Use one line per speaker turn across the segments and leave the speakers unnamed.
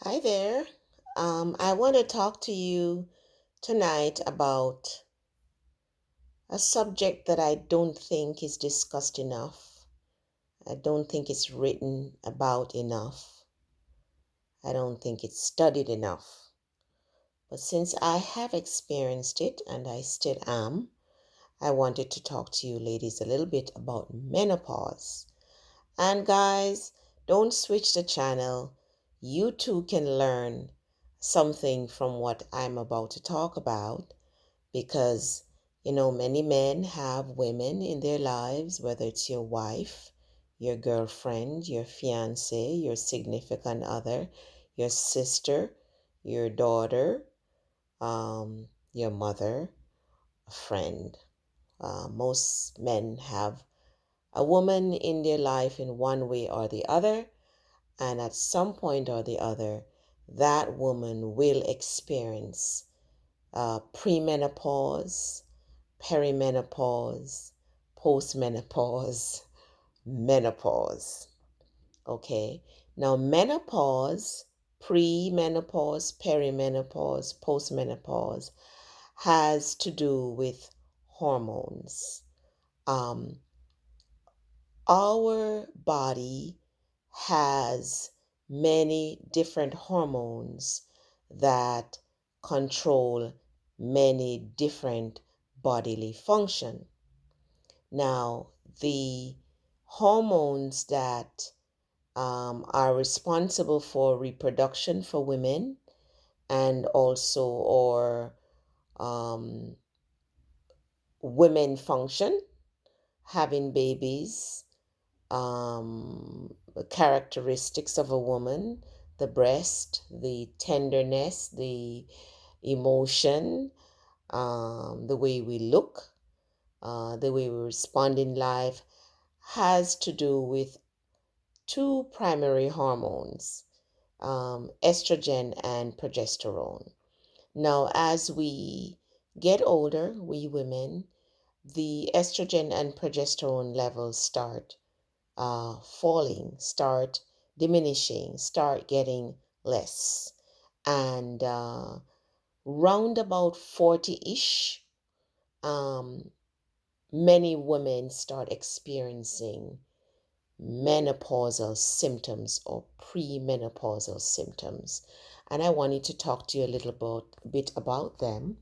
Hi there. I want to talk to you tonight about a subject that I don't think is discussed enough. I don't think it's written about enough. I don't think it's studied enough. But since I have experienced it and I still am, I wanted to talk to you ladies a little bit about menopause. And guys, don't switch the channel. You too can learn something from what I'm about to talk about because, many men have women in their lives, whether it's your wife, your girlfriend, your fiance, your significant other, your sister, your daughter, your mother, a friend. Most men have a woman in their life in one way or the other, and at some point or the other, that woman will experience premenopause, perimenopause, postmenopause, menopause. Okay, now menopause, premenopause, perimenopause, postmenopause has to do with hormones. Um, Our body has many different hormones that control many different bodily function. Now, the hormones that are responsible for reproduction for women and also or um, women function, having babies, characteristics of a woman, the breast, the tenderness, the emotion, the way we look, the way we respond in life has to do with two primary hormones, estrogen and progesterone. Now, as we get older, we women, the estrogen and progesterone levels start falling, start diminishing, start getting less. And round about 40-ish, um, many women start experiencing menopausal symptoms or premenopausal symptoms. And I wanted to talk to you a bit about them.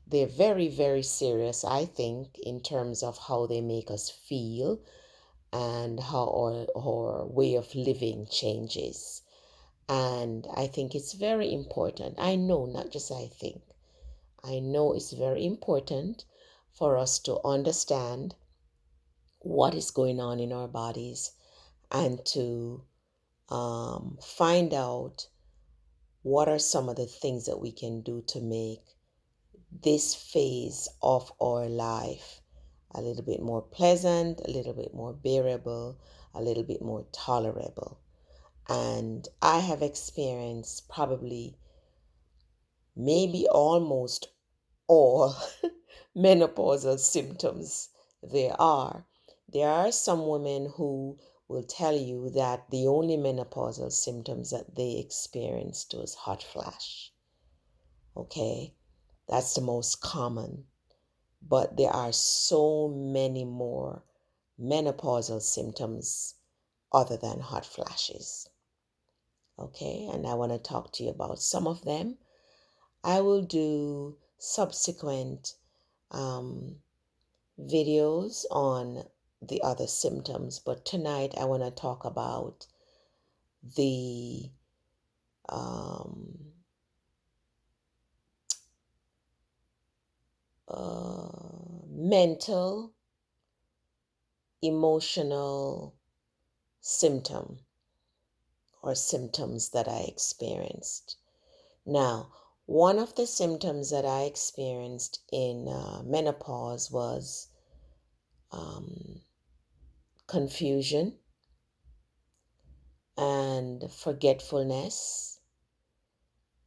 They're very, very serious, I think, in terms of how they make us feel and how our way of living changes. And I think it's very important. I know, not just I think, I know it's very important for us to understand what is going on in our bodies and to find out what are some of the things that we can do to make this phase of our life a little bit more pleasant, a little bit more bearable, a little bit more tolerable. And I have experienced probably maybe almost all menopausal symptoms there are. There are some women who will tell you that the only menopausal symptoms that they experienced was hot flash. Okay, that's the most common. But there are so many more menopausal symptoms other than hot flashes. Okay, and I want to talk to you about some of them. I will do subsequent um, videos on the other symptoms, but tonight I want to talk about the um, mental, emotional symptom or symptoms that I experienced. Now, one of the symptoms that I experienced in menopause was um, confusion and forgetfulness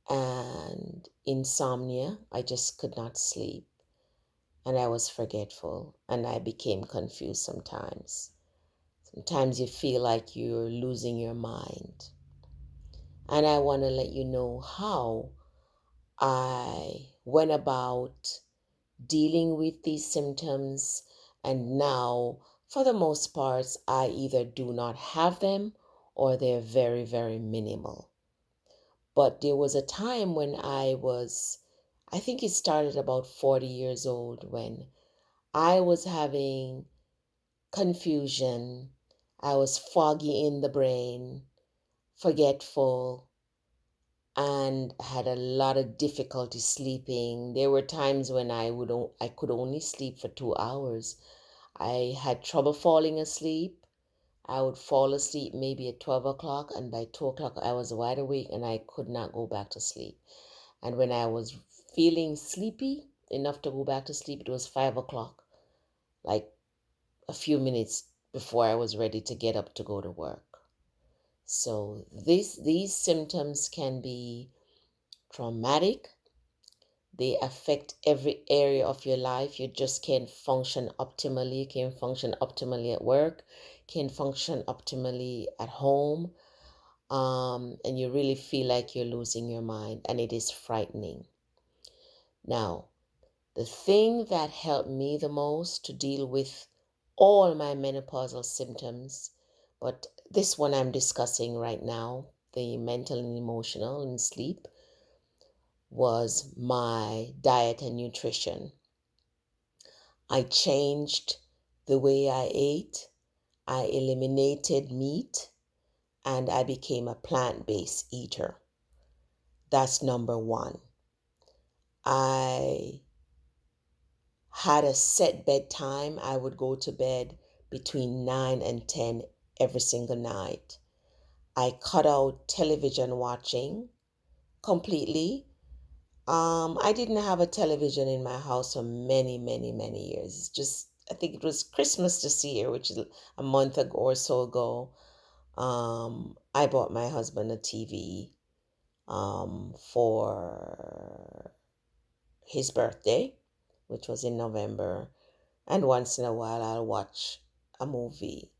and insomnia. I just could not sleep and I was forgetful and I became confused sometimes. Sometimes you feel like you're losing your mind. And I want to let you know how I went about dealing with these symptoms. And now, for the most part, I either do not have them or they're very, very minimal. But there was a time when I think it started about 40 years old, when I was having confusion. I was foggy in the brain, forgetful, and had a lot of difficulty sleeping. There were times when I could only sleep for 2 hours. I had trouble falling asleep. I would fall asleep maybe at 12 o'clock, and by 2 o'clock I was wide awake and I could not go back to sleep. And when I was feeling sleepy enough to go back to sleep, it was 5 o'clock, like a few minutes before I was ready to get up to go to work. So these symptoms can be traumatic. They affect every area of your life. You just can't function optimally. You can't function optimally at work, can't function optimally at home. And you really feel like you're losing your mind, and it is frightening. Now, the thing that helped me the most to deal with all my menopausal symptoms, but this one I'm discussing right now, the mental and emotional and sleep, was my diet and nutrition. I changed the way I ate. I eliminated meat and I became a plant-based eater. That's number one. I had a set bedtime. I would go to bed between 9 and 10 every single night. I cut out television watching completely. I didn't have a television in my house for many, many, many years. It's just, I think it was Christmas this year, which is a month ago or so ago. I bought my husband a TV for his birthday, which was in November. And once in a while, I'll watch a movie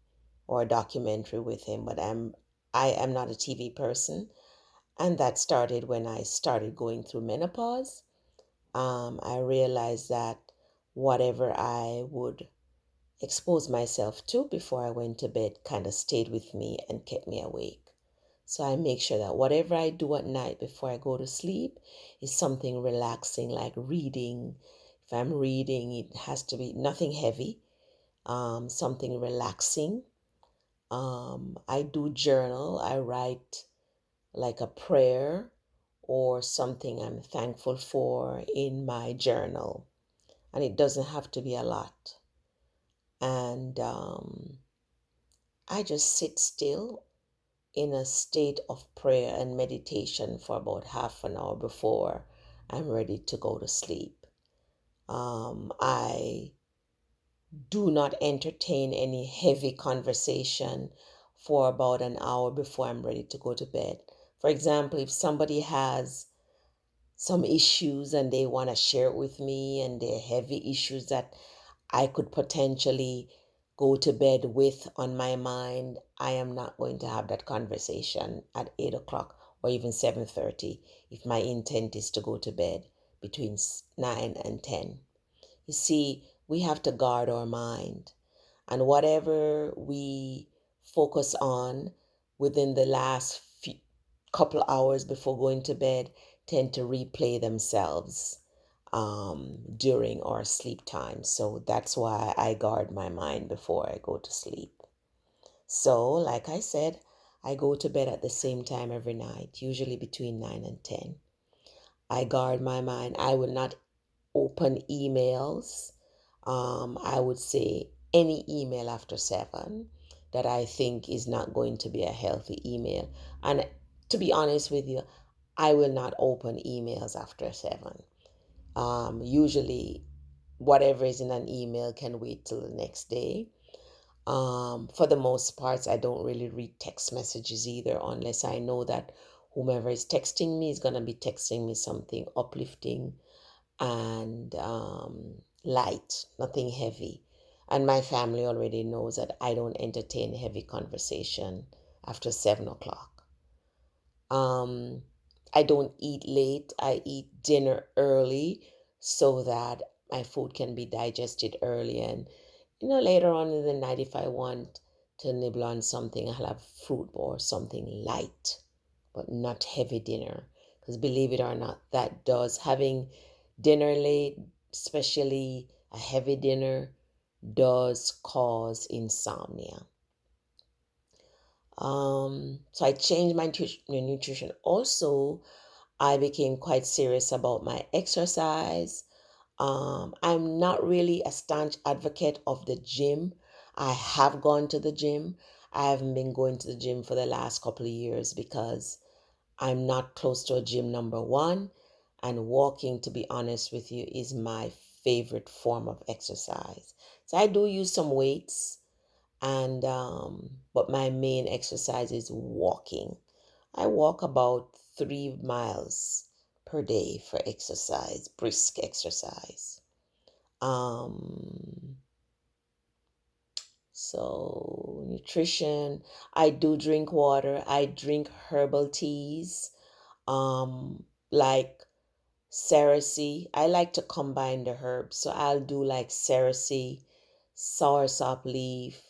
or a documentary with him. But I am not a TV person, and that started when I started going through menopause. I realized that whatever I would expose myself to before I went to bed kind of stayed with me and kept me awake. So I make sure that whatever I do at night before I go to sleep is something relaxing, like reading. If I'm reading, it has to be nothing heavy, something relaxing. I do journal. I write like a prayer or something I'm thankful for in my journal. And it doesn't have to be a lot. And I just sit still in a state of prayer and meditation for about half an hour before I'm ready to go to sleep. I do not entertain any heavy conversation for about an hour before I'm ready to go to bed. For example, if somebody has some issues and they want to share it with me, and they're heavy issues that I could potentially go to bed with on my mind, I am not going to have that conversation at 8 o'clock or even 7:30 if my intent is to go to bed between 9 and 10. You see, we have to guard our mind, and whatever we focus on within the last couple hours before going to bed tend to replay themselves during our sleep time. So that's why I guard my mind before I go to sleep. So, like I said, I go to bed at the same time every night, usually between 9 and 10. I guard my mind. I will not open emails. I would say any email after 7 that I think is not going to be a healthy email. And to be honest with you, I will not open emails after 7. Usually, whatever is in an email can wait till the next day. For the most part, I don't really read text messages either, unless I know that whomever is texting me is going to be texting me something uplifting and light, nothing heavy. And my family already knows that I don't entertain heavy conversation after 7 o'clock. Um, I don't eat late. I eat dinner early so that my food can be digested early. And, later on in the night, if I want to nibble on something, I'll have fruit or something light, but not heavy dinner. Because believe it or not, that does, having dinner late, especially a heavy dinner, does cause insomnia. So I changed my nutrition. Also, I became quite serious about my exercise. I'm not really a staunch advocate of the gym. I have gone to the gym. I haven't been going to the gym for the last couple of years because I'm not close to a gym, number one. And walking, to be honest with you, is my favorite form of exercise. So I do use some weights, and but my main exercise is walking. I walk about 3 miles per day for exercise, brisk exercise. Um, so nutrition, I do drink water. I drink herbal teas, like cerasee. I like to combine the herbs, so I'll do like cerasee, soursop leaf,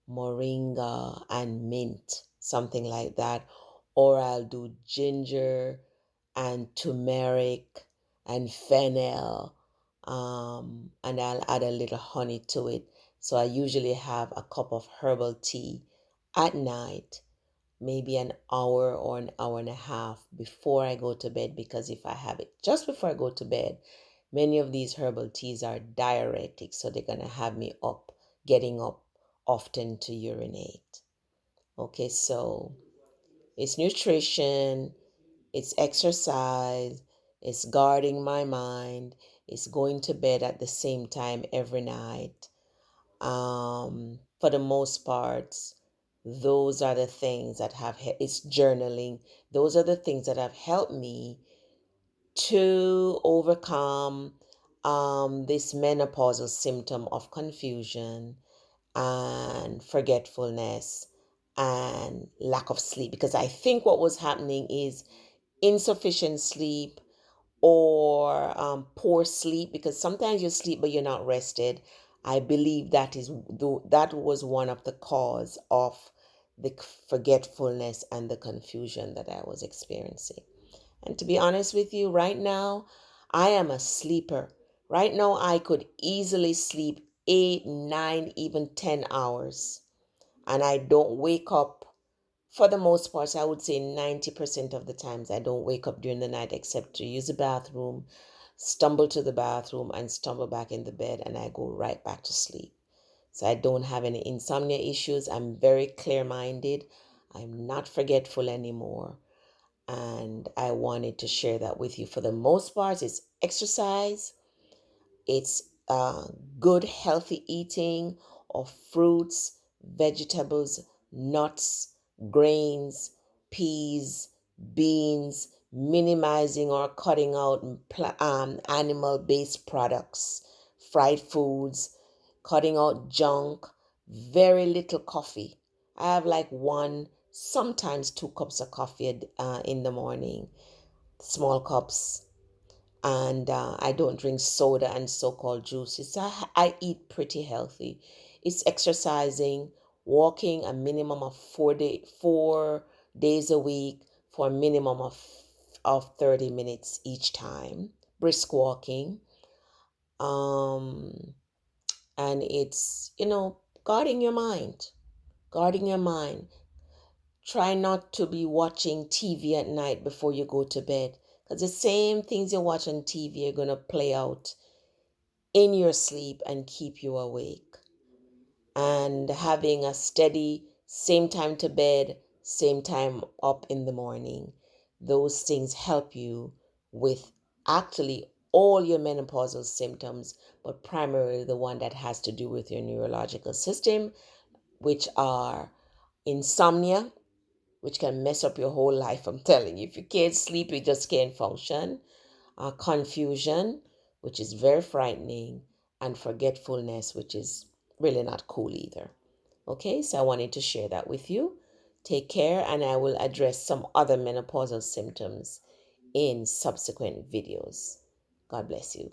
moringa, and mint, something like that. Or I'll do ginger and turmeric and fennel, and I'll add a little honey to it. So I usually have a cup of herbal tea at night, maybe an hour or an hour and a half before I go to bed, because if I have it just before I go to bed, many of these herbal teas are diuretics, so they're going to have me up, getting up often to urinate. Okay, so it's nutrition, it's exercise, it's guarding my mind, it's going to bed at the same time every night. For the most parts, those are the things that it's journaling. Those are the things that have helped me to overcome this menopausal symptom of confusion and forgetfulness and lack of sleep. Because I think what was happening is insufficient sleep, or poor sleep, because sometimes you sleep but you're not rested. I believe that was one of the cause of the forgetfulness and the confusion that I was experiencing. And to be honest with you, right now, I am a sleeper. Right now, I could easily sleep 8, 9, even 10 hours. And I don't wake up, for the most part. I would say 90% of the times I don't wake up during the night except to use the bathroom, stumble to the bathroom, and stumble back in the bed, and I go right back to sleep. So I don't have any insomnia issues. I'm very clear minded. I'm not forgetful anymore. And I wanted to share that with you. For the most part, it's exercise, it's good, healthy eating of fruits, vegetables, nuts, grains, peas, beans, minimizing or cutting out animal based products, fried foods, cutting out junk, very little coffee. I have like one, sometimes 2 cups of coffee in the morning, small cups, and I don't drink soda and so-called juices. I eat pretty healthy. It's exercising, walking a minimum of 4 days a week for a minimum of 30 minutes each time. Brisk walking. Um, and it's, guarding your mind. Guarding your mind. Try not to be watching TV at night before you go to bed, because the same things you watch on TV are going to play out in your sleep and keep you awake. And having a steady same time to bed, same time up in the morning, those things help you with actually all your menopausal symptoms, but primarily the one that has to do with your neurological system, which are insomnia, which can mess up your whole life. I'm telling you, if you can't sleep, you just can't function. Confusion, which is very frightening, and forgetfulness, which is really not cool either. Okay, so I wanted to share that with you Take care, and I will address some other menopausal symptoms in subsequent videos. God bless you.